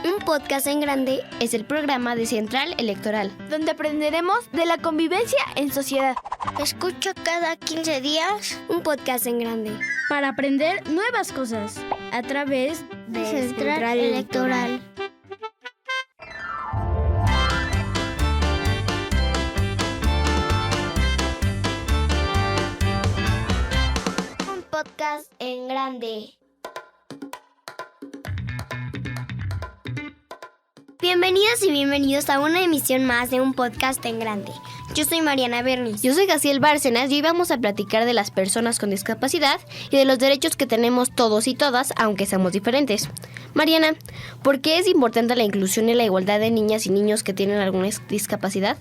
Un podcast en grande es el programa de Central Electoral, donde aprenderemos de la convivencia en sociedad. Escucha cada 15 días un podcast en grande para aprender nuevas cosas a través de Central Electoral. Un podcast en grande. Bienvenidas y bienvenidos a una emisión más de un podcast en grande. Yo soy Mariana Bernis. Yo soy Jaciel Bárcenas y hoy vamos a platicar de las personas con discapacidad y de los derechos que tenemos todos y todas, aunque seamos diferentes. Mariana, ¿por qué es importante la inclusión y la igualdad de niñas y niños que tienen alguna discapacidad?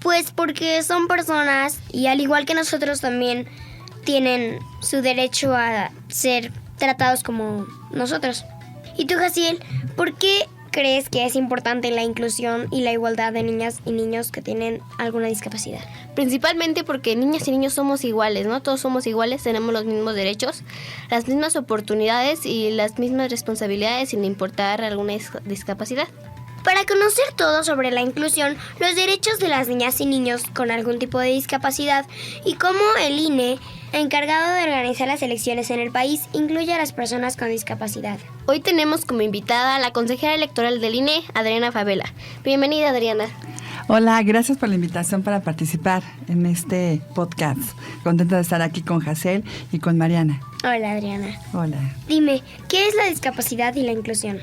Pues porque son personas y al igual que nosotros también tienen su derecho a ser tratados como nosotros. ¿Y tú, Jaciel, por qué crees que es importante la inclusión y la igualdad de niñas y niños que tienen alguna discapacidad? Principalmente porque niñas y niños somos iguales, ¿no? Todos somos iguales, tenemos los mismos derechos, las mismas oportunidades y las mismas responsabilidades sin importar alguna discapacidad. Para conocer todo sobre la inclusión, los derechos de las niñas y niños con algún tipo de discapacidad y cómo el INE, encargado de organizar las elecciones en el país, incluye a las personas con discapacidad. Hoy tenemos como invitada a la consejera electoral del INE, Adriana Favela. Bienvenida, Adriana. Hola, gracias por la invitación para participar en este podcast. Contenta de estar aquí con Jaciel y con Mariana. Hola, Adriana. Hola. Dime, ¿qué es la discapacidad y la inclusión?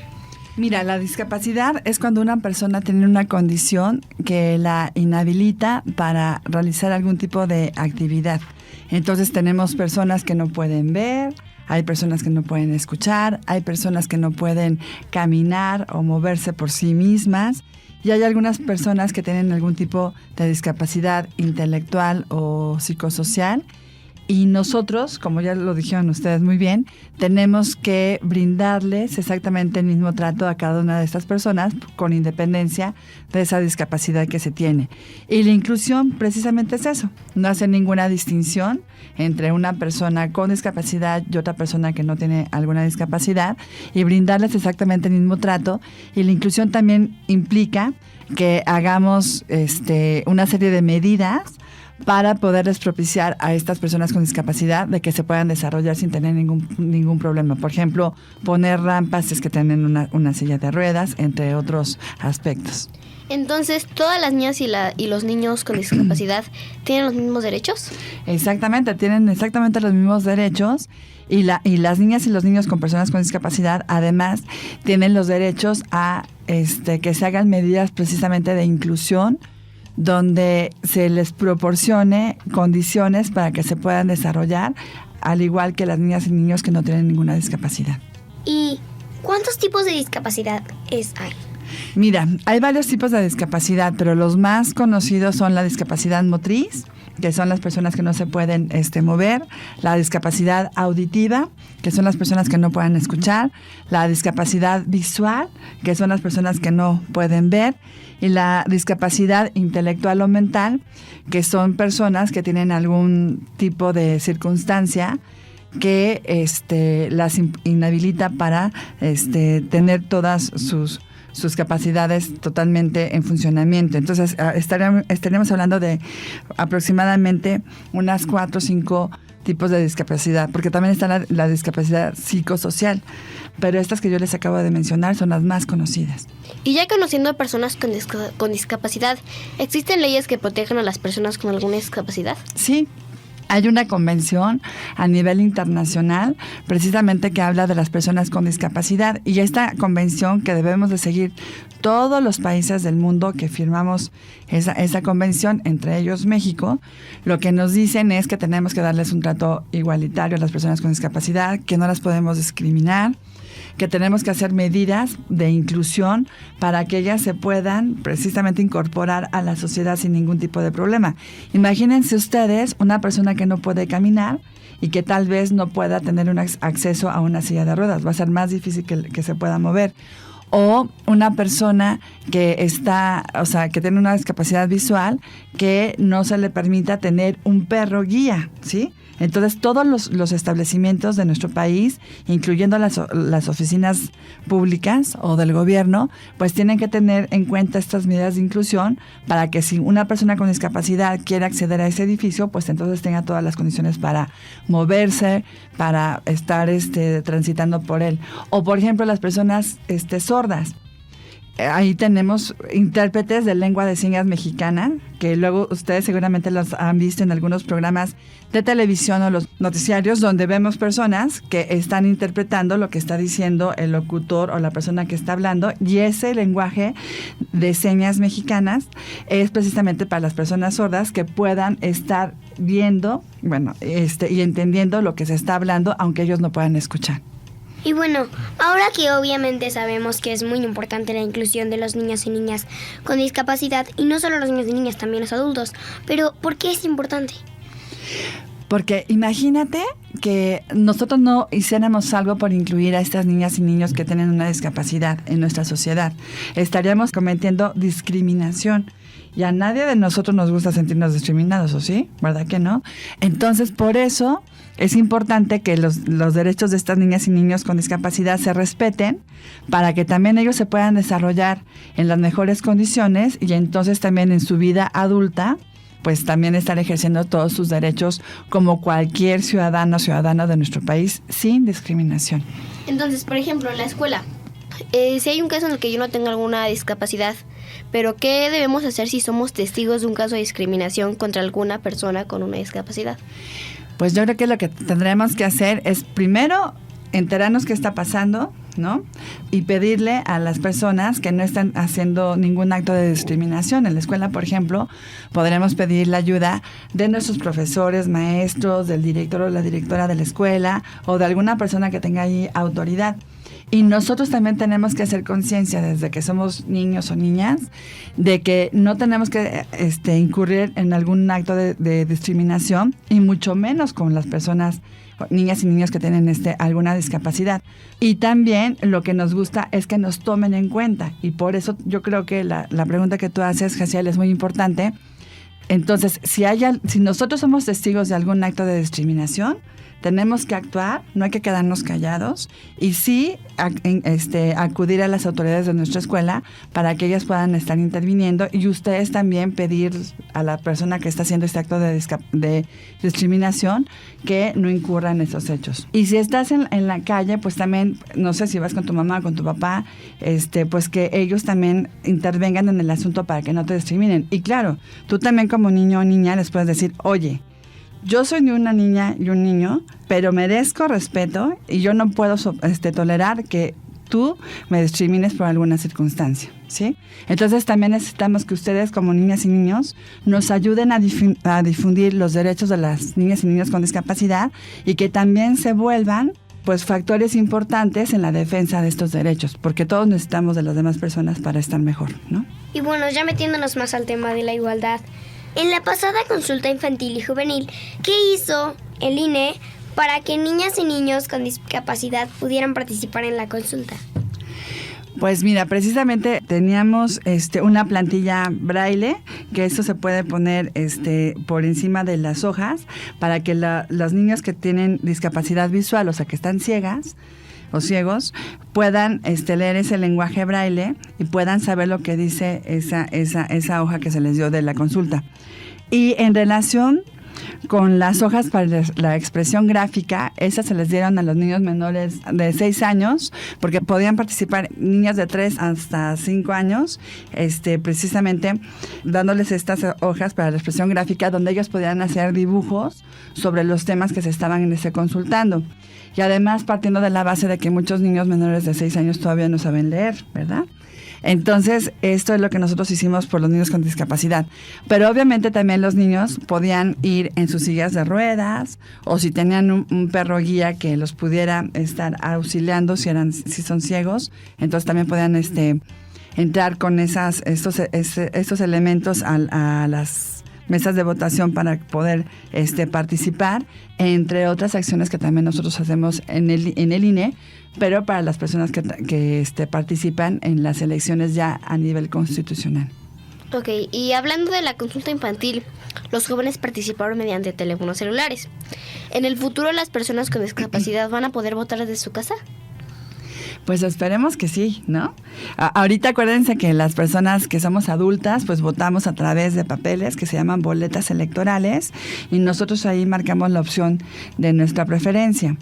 Mira, la discapacidad es cuando una persona tiene una condición que la inhabilita para realizar algún tipo de actividad. Entonces tenemos personas que no pueden ver, hay personas que no pueden escuchar, hay personas que no pueden caminar o moverse por sí mismas y hay algunas personas que tienen algún tipo de discapacidad intelectual o psicosocial. Y nosotros, como ya lo dijeron ustedes muy bien, tenemos que brindarles exactamente el mismo trato a cada una de estas personas con independencia de esa discapacidad que se tiene. Y la inclusión precisamente es eso, no hacer ninguna distinción entre una persona con discapacidad y otra persona que no tiene alguna discapacidad y brindarles exactamente el mismo trato. Y la inclusión también implica que hagamos una serie de medidas para poderles propiciar a estas personas con discapacidad de que se puedan desarrollar sin tener ningún problema. Por ejemplo, poner rampas si es que tienen una silla de ruedas, entre otros aspectos. Entonces, ¿todas las niñas y los niños con discapacidad tienen los mismos derechos? Exactamente, tienen exactamente los mismos derechos y las niñas y los niños con personas con discapacidad además tienen los derechos a que se hagan medidas precisamente de inclusión donde se les proporcione condiciones para que se puedan desarrollar, al igual que las niñas y niños que no tienen ninguna discapacidad. ¿Y cuántos tipos de discapacidad hay? Mira, hay varios tipos de discapacidad, pero los más conocidos son la discapacidad motriz, que son las personas que no se pueden mover, la discapacidad auditiva, que son las personas que no pueden escuchar, la discapacidad visual, que son las personas que no pueden ver, y la discapacidad intelectual o mental, que son personas que tienen algún tipo de circunstancia que las inhabilita para tener todas sus capacidades totalmente en funcionamiento. Entonces, estaremos hablando de aproximadamente unas 4 o 5 tipos de discapacidad, porque también está la discapacidad psicosocial, pero estas que yo les acabo de mencionar son las más conocidas. Y ya conociendo a personas con discapacidad, ¿existen leyes que protejan a las personas con alguna discapacidad? Sí. Hay una convención a nivel internacional precisamente que habla de las personas con discapacidad y esta convención que debemos de seguir todos los países del mundo que firmamos esa convención, entre ellos México, lo que nos dicen es que tenemos que darles un trato igualitario a las personas con discapacidad, que no las podemos discriminar, que tenemos que hacer medidas de inclusión para que ellas se puedan precisamente incorporar a la sociedad sin ningún tipo de problema. Imagínense ustedes una persona que no puede caminar y que tal vez no pueda tener un acceso a una silla de ruedas. Va a ser más difícil que se pueda mover. O una persona que que tiene una discapacidad visual que no se le permita tener un perro guía, ¿sí? Entonces, todos los establecimientos de nuestro país, incluyendo las oficinas públicas o del gobierno, pues tienen que tener en cuenta estas medidas de inclusión para que si una persona con discapacidad quiere acceder a ese edificio, pues entonces tenga todas las condiciones para moverse, para estar transitando por él. O, por ejemplo, las personas sordas. Ahí tenemos intérpretes de lengua de señas mexicana, que luego ustedes seguramente los han visto en algunos programas de televisión o los noticiarios, donde vemos personas que están interpretando lo que está diciendo el locutor o la persona que está hablando, y ese lenguaje de señas mexicanas es precisamente para las personas sordas que puedan estar viendo, y entendiendo lo que se está hablando, aunque ellos no puedan escuchar. Y bueno, ahora que obviamente sabemos que es muy importante la inclusión de los niños y niñas con discapacidad, y no solo los niños y niñas, también los adultos, pero ¿por qué es importante? Porque imagínate que nosotros no hiciéramos algo por incluir a estas niñas y niños que tienen una discapacidad en nuestra sociedad. Estaríamos cometiendo discriminación. Y a nadie de nosotros nos gusta sentirnos discriminados, ¿o sí? ¿Verdad que no? Entonces, por eso es importante que los derechos de estas niñas y niños con discapacidad se respeten, para que también ellos se puedan desarrollar en las mejores condiciones, y entonces también en su vida adulta, pues también estar ejerciendo todos sus derechos como cualquier ciudadano o ciudadana de nuestro país, sin discriminación. Entonces, por ejemplo, en la escuela, si hay un caso en el que yo no tengo alguna discapacidad, pero ¿qué debemos hacer si somos testigos de un caso de discriminación contra alguna persona con una discapacidad? Pues yo creo que lo que tendremos que hacer es primero enterarnos qué está pasando, ¿no? Y pedirle a las personas que no están haciendo ningún acto de discriminación. En la escuela, por ejemplo, podremos pedir la ayuda de nuestros profesores, maestros, del director o la directora de la escuela, o de alguna persona que tenga ahí autoridad. Y nosotros también tenemos que hacer conciencia desde que somos niños o niñas de que no tenemos que incurrir en algún acto de discriminación, y mucho menos con las personas, niñas y niños que tienen alguna discapacidad. Y también lo que nos gusta es que nos tomen en cuenta, y por eso yo creo que la pregunta que tú haces, Jaciel, es muy importante. Entonces, si nosotros somos testigos de algún acto de discriminación, tenemos que actuar, no hay que quedarnos callados, y sí acudir a las autoridades de nuestra escuela para que ellas puedan estar interviniendo, y ustedes también pedir a la persona que está haciendo este acto de discriminación que no incurra en esos hechos. Y si estás en la calle, pues también, no sé si vas con tu mamá o con tu papá, pues que ellos también intervengan en el asunto para que no te discriminen. Y claro, tú también como niño o niña les puedes decir, oye, yo soy de una niña y un niño, pero merezco respeto, y yo no puedo tolerar que tú me discrimines por alguna circunstancia, ¿sí? Entonces también necesitamos que ustedes, como niñas y niños, nos ayuden a difundir los derechos de las niñas y niños con discapacidad, y que también se vuelvan pues factores importantes en la defensa de estos derechos, porque todos necesitamos de las demás personas para estar mejor, ¿no? Y bueno, ya metiéndonos más al tema de la igualdad, en la pasada consulta infantil y juvenil, ¿qué hizo el INE para que niñas y niños con discapacidad pudieran participar en la consulta? Pues mira, precisamente teníamos una plantilla braille, que eso se puede poner por encima de las hojas para que las niñas que tienen discapacidad visual, o sea, que están ciegas o ciegos, puedan leer ese lenguaje braille y puedan saber lo que dice esa hoja que se les dio de la consulta. Y en relación con las hojas para la expresión gráfica, esas se les dieron a los niños menores de 6 años, porque podían participar niñas de 3 hasta 5 años, precisamente dándoles estas hojas para la expresión gráfica, donde ellos podían hacer dibujos sobre los temas que se estaban consultando. Y además partiendo de la base de que muchos niños menores de 6 años todavía no saben leer, ¿verdad? Entonces, esto es lo que nosotros hicimos por los niños con discapacidad. Pero obviamente también los niños podían ir en sus sillas de ruedas, o si tenían un perro guía que los pudiera estar auxiliando si son ciegos, entonces también podían entrar con estos elementos a las mesas de votación para poder participar, entre otras acciones que también nosotros hacemos en el INE, pero para las personas que participan en las elecciones ya a nivel constitucional. Ok, y hablando de la consulta infantil, los jóvenes participaron mediante teléfonos celulares. ¿En el futuro las personas con discapacidad van a poder votar desde su casa? Pues esperemos que sí, ¿no? Ahorita acuérdense que las personas que somos adultas, pues votamos a través de papeles que se llaman boletas electorales y nosotros ahí marcamos la opción de nuestra preferencia.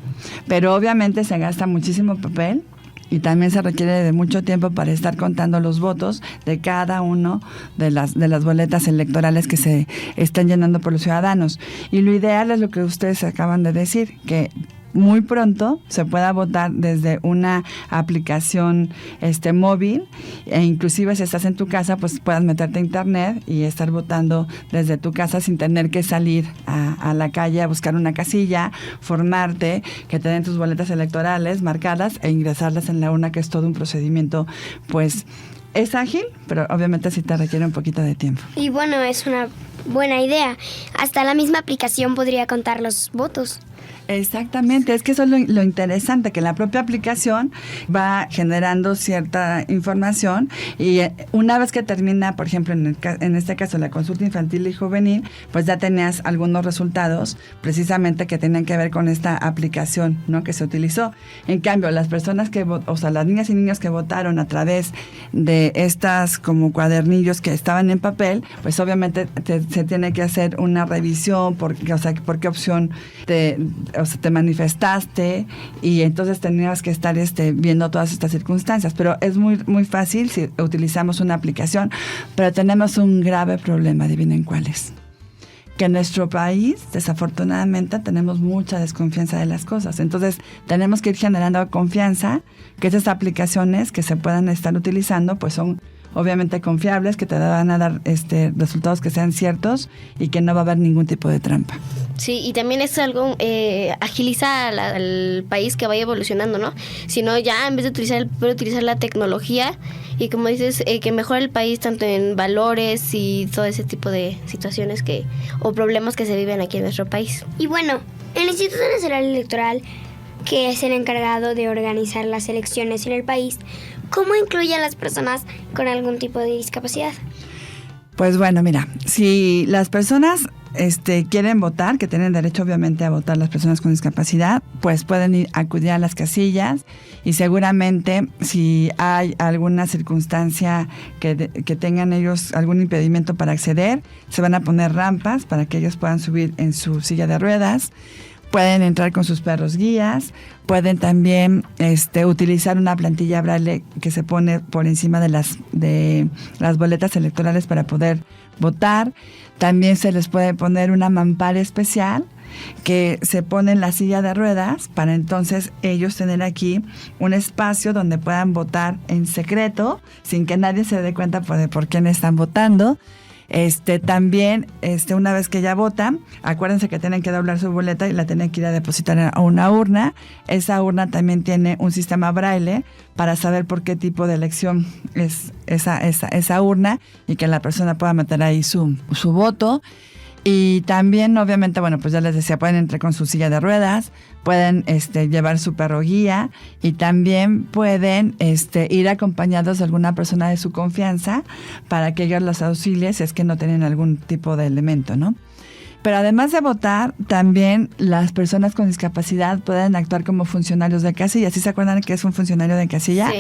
Pero obviamente se gasta muchísimo papel y también se requiere de mucho tiempo para estar contando los votos de cada uno de las boletas electorales que se están llenando por los ciudadanos. Y lo ideal es lo que ustedes acaban de decir, que muy pronto se pueda votar desde una aplicación móvil e inclusive si estás en tu casa pues puedas meterte a internet y estar votando desde tu casa sin tener que salir a la calle a buscar una casilla, formarte, que te den tus boletas electorales marcadas e ingresarlas en la urna, que es todo un procedimiento. Pues es ágil, pero obviamente sí te requiere un poquito de tiempo. Y bueno, es una buena idea. Hasta la misma aplicación podría contar los votos. Exactamente, es que eso es lo interesante, que la propia aplicación va generando cierta información y una vez que termina, por ejemplo, en este caso la consulta infantil y juvenil, pues ya tenías algunos resultados precisamente que tenían que ver con esta aplicación, ¿no?, que se utilizó. En cambio, las personas las niñas y niños que votaron a través de estas como cuadernillos que estaban en papel, pues obviamente se tiene que hacer una revisión por qué opción te manifestaste y entonces tenías que estar viendo todas estas circunstancias. Pero es muy, muy fácil si utilizamos una aplicación, pero tenemos un grave problema, adivinen cuál es. Que en nuestro país, desafortunadamente, tenemos mucha desconfianza de las cosas. Entonces, tenemos que ir generando confianza, que esas aplicaciones que se puedan estar utilizando, pues son obviamente confiables, que te van a dar resultados que sean ciertos y que no va a haber ningún tipo de trampa. Sí, y también es algo, agiliza al país que vaya evolucionando, ¿no? Si no, ya en vez de utilizar la tecnología y como dices, que mejore el país tanto en valores y todo ese tipo de situaciones o problemas que se viven aquí en nuestro país. Y bueno, el Instituto Nacional Electoral, que es el encargado de organizar las elecciones en el país, ¿cómo incluye a las personas con algún tipo de discapacidad? Pues bueno, mira, si las personas quieren votar, que tienen derecho obviamente a votar las personas con discapacidad, pues pueden acudir a las casillas y seguramente si hay alguna circunstancia que tengan ellos algún impedimento para acceder, se van a poner rampas para que ellos puedan subir en su silla de ruedas. Pueden entrar con sus perros guías, pueden también utilizar una plantilla braille que se pone por encima de las boletas electorales para poder votar. También se les puede poner una mampara especial que se pone en la silla de ruedas para entonces ellos tener aquí un espacio donde puedan votar en secreto, sin que nadie se dé cuenta por quién están votando. También, una vez que ya votan, acuérdense que tienen que doblar su boleta y la tienen que ir a depositar a una urna. Esa urna también tiene un sistema braille para saber por qué tipo de elección es esa urna y que la persona pueda meter ahí su voto. Y también, obviamente, bueno, pues ya les decía, pueden entrar con su silla de ruedas, pueden llevar su perro guía y también pueden ir acompañados de alguna persona de su confianza para que ellos los auxilien si es que no tienen algún tipo de elemento, ¿no? Pero además de votar, también las personas con discapacidad pueden actuar como funcionarios de casilla. ¿Sí se acuerdan que es un funcionario de casilla? Sí.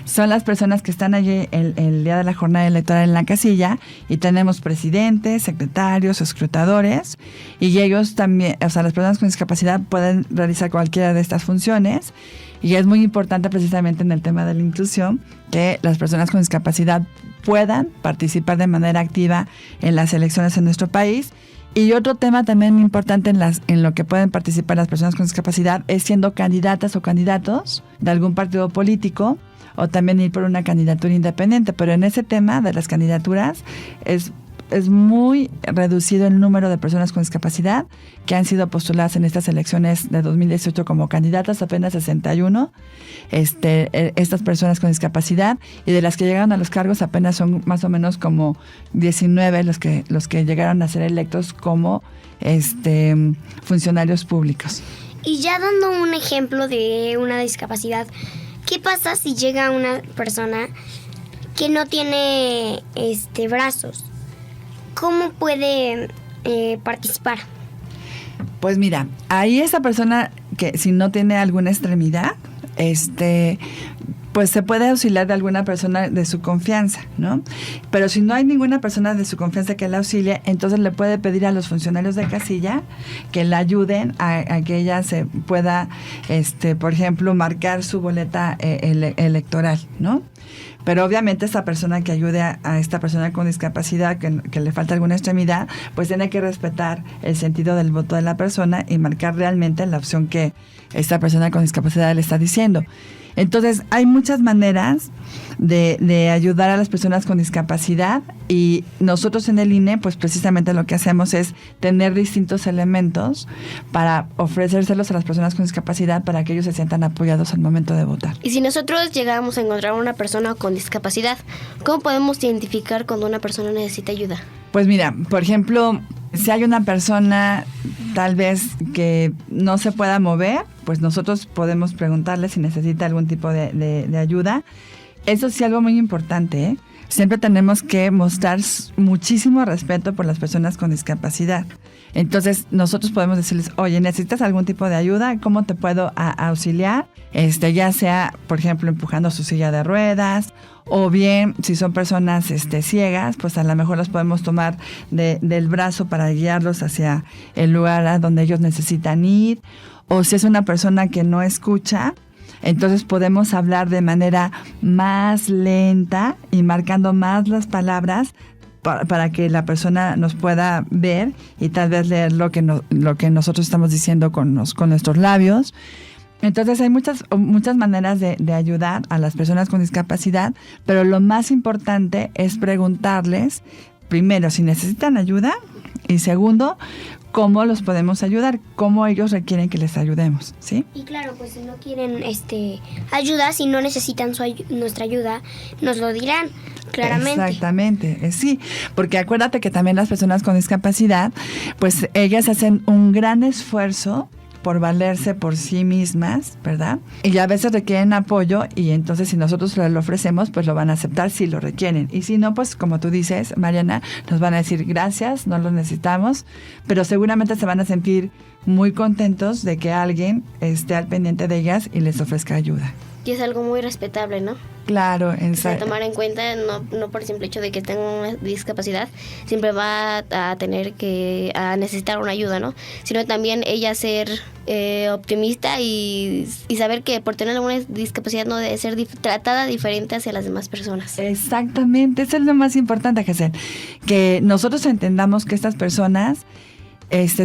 Son las personas que están allí el día de la jornada electoral en la casilla y tenemos presidentes, secretarios, escrutadores y ellos también, las personas con discapacidad pueden realizar cualquiera de estas funciones y es muy importante precisamente en el tema de la inclusión que las personas con discapacidad puedan participar de manera activa en las elecciones en nuestro país. Y otro tema también importante en lo que pueden participar las personas con discapacidad es siendo candidatas o candidatos de algún partido político o también ir por una candidatura independiente. Pero en ese tema de las candidaturas es muy reducido el número de personas con discapacidad que han sido postuladas en estas elecciones de 2018 como candidatas, apenas 61 estas personas con discapacidad, y de las que llegaron a los cargos apenas son más o menos como 19 los que llegaron a ser electos como funcionarios públicos. Y ya dando un ejemplo de una discapacidad, ¿qué pasa si llega una persona que no tiene brazos? ¿Cómo puede participar? Pues mira, ahí esa persona que si no tiene alguna extremidad, pues se puede auxiliar de alguna persona de su confianza, ¿no? Pero si no hay ninguna persona de su confianza que la auxilie, entonces le puede pedir a los funcionarios de casilla que le ayuden a que ella se pueda, por ejemplo, marcar su boleta electoral, ¿no? Pero obviamente esa persona que ayude a esta persona con discapacidad, que le falta alguna extremidad, pues tiene que respetar el sentido del voto de la persona y marcar realmente la opción que esta persona con discapacidad le está diciendo. Entonces, hay muchas maneras de ayudar a las personas con discapacidad y nosotros en el INE, pues precisamente lo que hacemos es tener distintos elementos para ofrecérselos a las personas con discapacidad para que ellos se sientan apoyados al momento de votar. Y si nosotros llegamos a encontrar a una persona con discapacidad, ¿cómo podemos identificar cuando una persona necesita ayuda? Pues mira, por ejemplo, si hay una persona tal vez que no se pueda mover, pues nosotros podemos preguntarle si necesita algún tipo de ayuda. Eso sí, algo muy importante, ¿eh? Siempre tenemos que mostrar muchísimo respeto por las personas con discapacidad. Entonces, nosotros podemos decirles, oye, ¿necesitas algún tipo de ayuda? ¿Cómo te puedo auxiliar? Ya sea, por ejemplo, empujando su silla de ruedas, o bien, si son personas ciegas, pues a lo mejor los podemos tomar del brazo para guiarlos hacia el lugar a donde ellos necesitan ir. O si es una persona que no escucha, entonces podemos hablar de manera más lenta y marcando más las palabras para que la persona nos pueda ver y tal vez leer lo que nosotros estamos diciendo con nuestros labios. Entonces hay muchas maneras de ayudar a las personas con discapacidad, pero lo más importante es preguntarles, primero, si necesitan ayuda y segundo, cómo los podemos ayudar, cómo ellos requieren que les ayudemos, ¿sí? Y claro, pues si no quieren ayuda, si no necesitan nuestra ayuda, nos lo dirán, claramente. Exactamente, sí, porque acuérdate que también las personas con discapacidad, pues ellas hacen un gran esfuerzo por valerse por sí mismas, ¿verdad? Y a veces requieren apoyo y entonces si nosotros lo ofrecemos, pues lo van a aceptar si lo requieren. Y si no, pues como tú dices, Mariana, nos van a decir gracias, no lo necesitamos, pero seguramente se van a sentir muy contentos de que alguien esté al pendiente de ellas y les ofrezca ayuda. Y es algo muy respetable, ¿no? Claro, De tomar en cuenta, no por el simple hecho de que tenga una discapacidad, siempre va a tener a necesitar una ayuda, ¿no? Sino también ella ser optimista y saber que por tener alguna discapacidad no debe ser tratada diferente hacia las demás personas. Exactamente, eso es lo más importante, Hazel, que nosotros entendamos que estas personas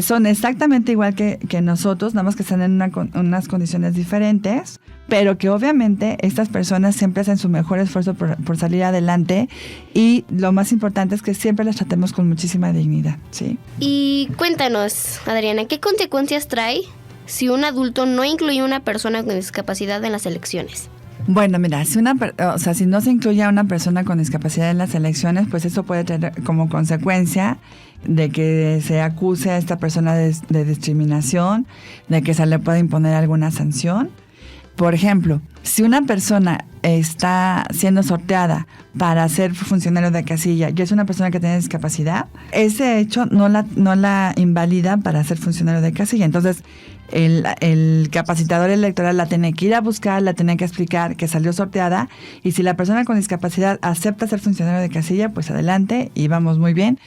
son exactamente igual que nosotros, nada más que están en unas condiciones diferentes, pero que obviamente estas personas siempre hacen su mejor esfuerzo por salir adelante y lo más importante es que siempre las tratemos con muchísima dignidad, ¿sí? Y cuéntanos, Adriana, ¿qué consecuencias trae si un adulto no incluye a una persona con discapacidad en las elecciones? Bueno, mira, si no se incluye a una persona con discapacidad en las elecciones, pues eso puede tener como consecuencia de que se acuse a esta persona de discriminación, de que se le pueda imponer alguna sanción. Por ejemplo, si una persona está siendo sorteada para ser funcionario de casilla y es una persona que tiene discapacidad, ese hecho no la invalida para ser funcionario de casilla. Entonces, el capacitador electoral la tiene que ir a buscar, la tiene que explicar que salió sorteada y si la persona con discapacidad acepta ser funcionario de casilla, pues adelante y vamos muy bien.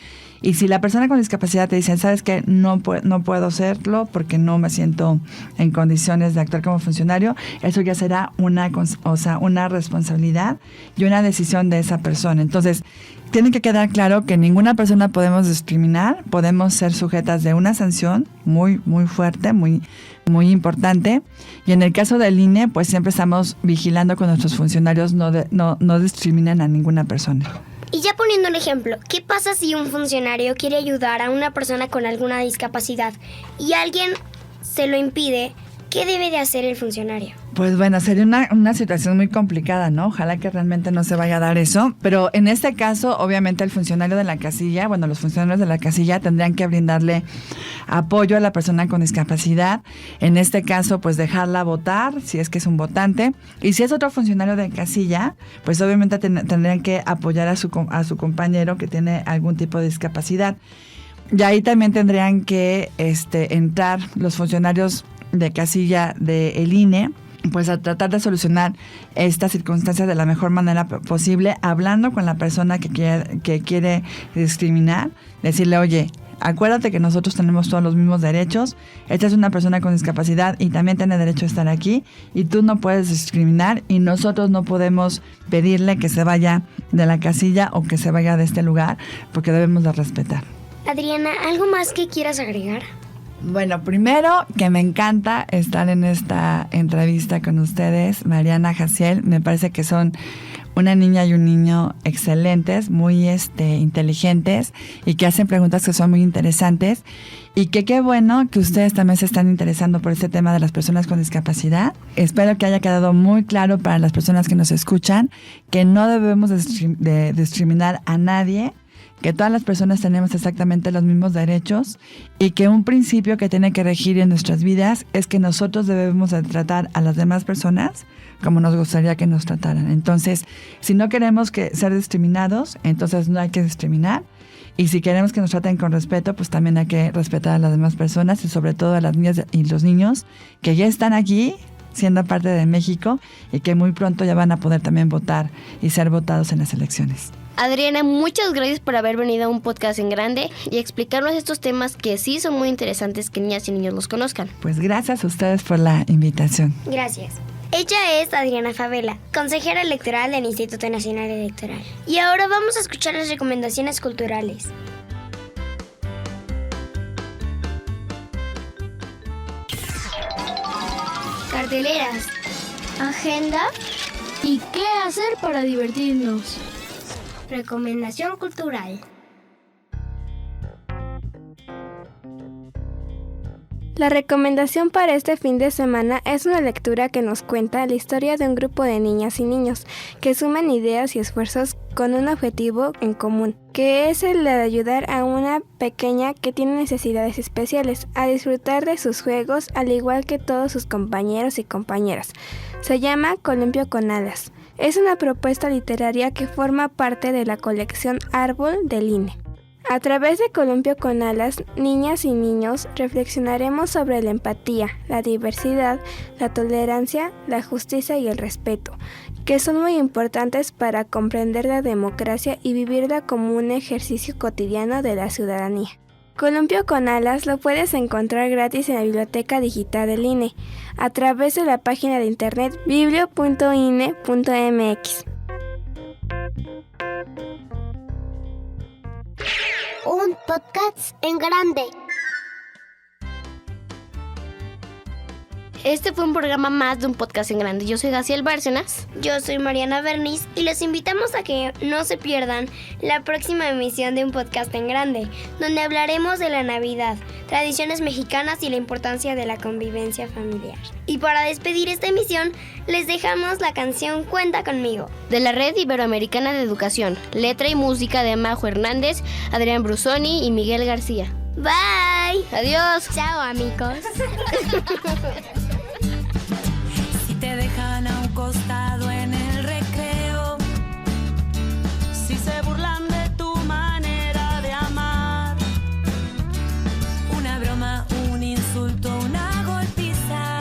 Y si la persona con discapacidad te dice, ¿sabes qué? No puedo serlo porque no me siento en condiciones de actuar como funcionario, eso ya será una responsabilidad y una decisión de esa persona. Entonces, tiene que quedar claro que ninguna persona podemos discriminar, podemos ser sujetas de una sanción muy, muy fuerte, muy, muy importante. Y en el caso del INE, pues siempre estamos vigilando que nuestros funcionarios no discriminen a ninguna persona. Y ya poniendo un ejemplo, ¿qué pasa si un funcionario quiere ayudar a una persona con alguna discapacidad y alguien se lo impide? ¿Qué debe de hacer el funcionario? Pues bueno, sería una situación muy complicada, ¿no? Ojalá que realmente no se vaya a dar eso. Pero en este caso, obviamente, el funcionario de la casilla, los funcionarios de la casilla tendrían que brindarle apoyo a la persona con discapacidad. En este caso, pues dejarla votar, si es que es un votante. Y si es otro funcionario de casilla, pues obviamente tendrían que apoyar a su compañero que tiene algún tipo de discapacidad. Y ahí también tendrían que entrar los funcionarios de casilla del INE, pues a tratar de solucionar estas circunstancias de la mejor manera posible, hablando con la persona que quiere discriminar, decirle, oye, acuérdate que nosotros tenemos todos los mismos derechos, esta es una persona con discapacidad y también tiene derecho a estar aquí, y tú no puedes discriminar y nosotros no podemos pedirle que se vaya de la casilla o que se vaya de este lugar, porque debemos de respetar. Adriana, ¿algo más que quieras agregar? Bueno, primero que me encanta estar en esta entrevista con ustedes, Mariana, Jaciel. Me parece que son una niña y un niño excelentes, muy inteligentes y que hacen preguntas que son muy interesantes. Y que qué bueno que ustedes también se están interesando por este tema de las personas con discapacidad. Espero que haya quedado muy claro para las personas que nos escuchan que no debemos de discriminar a nadie, que todas las personas tenemos exactamente los mismos derechos y que un principio que tiene que regir en nuestras vidas es que nosotros debemos de tratar a las demás personas como nos gustaría que nos trataran. Entonces, si no queremos ser discriminados, entonces no hay que discriminar. Y si queremos que nos traten con respeto, pues también hay que respetar a las demás personas y sobre todo a las niñas y los niños que ya están aquí siendo parte de México y que muy pronto ya van a poder también votar y ser votados en las elecciones. Adriana, muchas gracias por haber venido a un podcast en grande y explicarnos estos temas que sí son muy interesantes que niñas y niños los conozcan. Pues gracias a ustedes por la invitación. Gracias. Ella es Adriana Favela, consejera electoral del Instituto Nacional Electoral. Y ahora vamos a escuchar las recomendaciones culturales. Carteleras. Agenda. ¿Y qué hacer para divertirnos? Recomendación cultural. La recomendación para este fin de semana es una lectura que nos cuenta la historia de un grupo de niñas y niños que suman ideas y esfuerzos con un objetivo en común, que es el de ayudar a una pequeña que tiene necesidades especiales a disfrutar de sus juegos al igual que todos sus compañeros y compañeras. Se llama Columpio con Alas. Es una propuesta literaria que forma parte de la colección Árbol del INE. A través de Columpio con Alas, niñas y niños reflexionaremos sobre la empatía, la diversidad, la tolerancia, la justicia y el respeto, que son muy importantes para comprender la democracia y vivirla como un ejercicio cotidiano de la ciudadanía. Columpio con Alas lo puedes encontrar gratis en la biblioteca digital del INE, a través de la página de internet biblio.ine.mx. Un podcast en grande. Este fue un programa más de un podcast en grande. Yo soy Jaciel Bárcenas. Yo soy Mariana Bernis y los invitamos a que no se pierdan la próxima emisión de un podcast en grande, donde hablaremos de la Navidad, tradiciones mexicanas y la importancia de la convivencia familiar. Y para despedir esta emisión, les dejamos la canción Cuenta conmigo, De la Red Iberoamericana de Educación. Letra y música de Majo Hernández, Adrián Brusoni y Miguel García. Bye. Adiós. Chao, amigos. Si te dejan a un costado en el recreo, si se burlan de tu manera de amar, una broma, un insulto, una golpiza,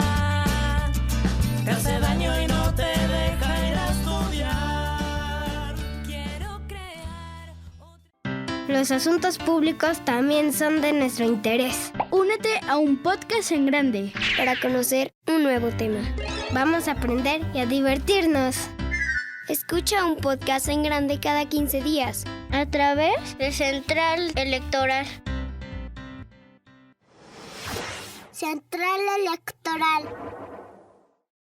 te hace daño y no te deja ir a estudiar. Quiero crear otra... Los asuntos públicos también son de nuestro interés. Únete a un podcast en grande. Para conocer un nuevo tema. Vamos a aprender y a divertirnos. Escucha un podcast en grande cada 15 días a través de Central Electoral. Central Electoral.